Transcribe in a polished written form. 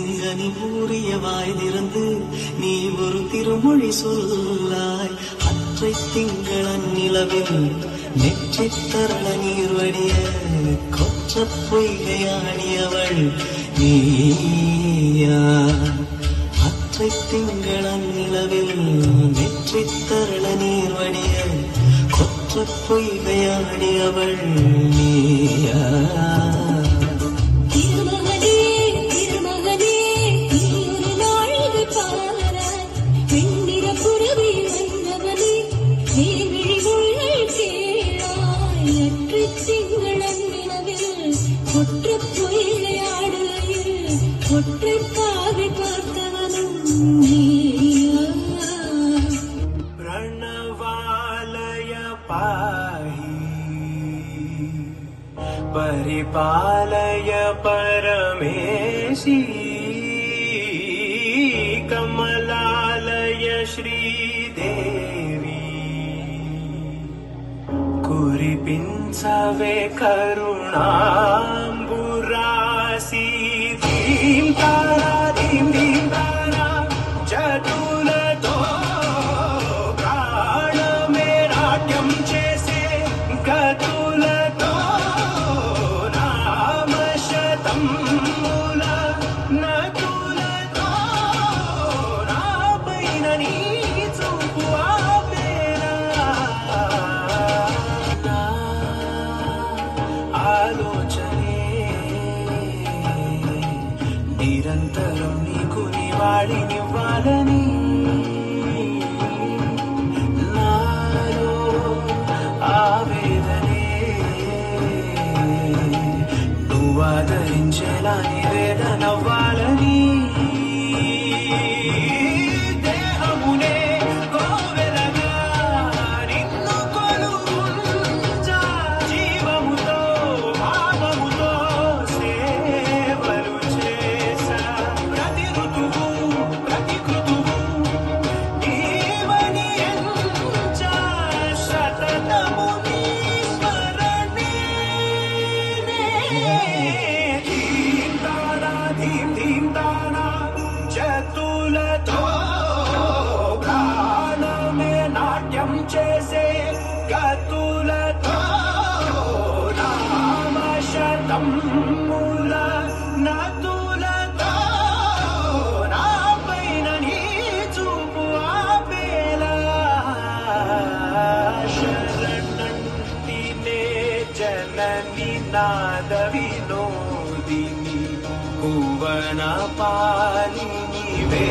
செங்கனி ஊறிய வாய் திறந்து நீ ஒரு திருமொழி சொல்லாய். அற்றை திங்களன் நிலவில் நெற்றித் தரள நீர் வடிய கொற்ற பொய்கையாடியவள் நீயா. அற்றை திங்களன் நிலவில் நெற்றித் தரள நீர் வடிய கொற்ற பொய்கையாடியவள் நீயா. प्रणवालय पाहि परिपालय परमेशी कमलालय श्रीदेवी कुरिपिंचवे करुणांबुरासी धीं तारा धीं धीं तारा चतुलतो प्राणमे नाट्यं चेसे गतुलतो नामशतं मूल नतुलतो नापैननी चूपु आपेना आलोचने నిరంతరం నీకు నివాళినివ్వాలని నాలో ఆవేదనే నువ్వు ఆదరించేలా నివేదనవ్వాలని దేహమునే కోవెలగా నిన్ను కొలువుంచా జీవముతో భావముతో సేవలు చేసా. ప్రతి ఋతువు ప్రతి కృతువు నీవని ఎంచా శతతము నీ స్మరణే. ధీం తానా ధీం ధీం తానా చతులతో ప్రాణమే నాట్యం చేసే గతులతో నామశతం మూల నతులతో నాపైన నీ చూపు ఆపేలా. శరణంటినే జనని నాద వినోదిని భువన పాలినివే.